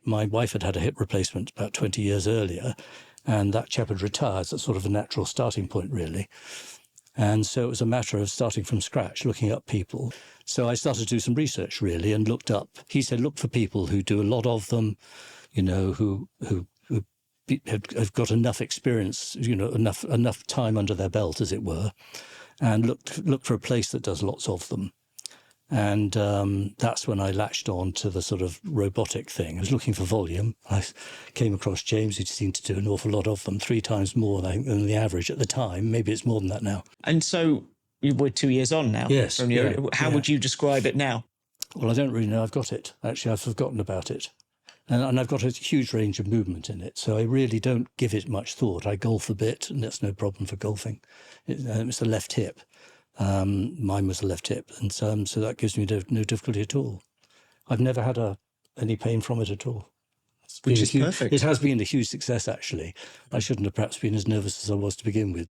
My wife had had a hip replacement about 20 years earlier, and that chap had retired. So that's sort of a natural starting point, really. And so it was a matter of starting from scratch, looking up people. So I started to do some research, really, and looked up. He said, look for people who do a lot of them, you know, who have got enough experience, you know, enough time under their belt, as it were, and look for a place that does lots of them. And that's when I latched on to the sort of robotic thing. I was looking for volume. I came across James, who seemed to do an awful lot of them, 3 times more than the average at the time. Maybe it's more than that now. And so we're 2 years on now. Yes. How would you describe it now? Well, I don't really know I've got it. Actually, I've forgotten about it. And I've got a huge range of movement in it, so I really don't give it much thought. I golf a bit, and that's no problem for golfing. It's the left hip. Mine was a left hip, and so that gives me no difficulty at all. I've never had any pain from it at all. Which is perfect. It has been a huge success, actually. I shouldn't have perhaps been as nervous as I was to begin with.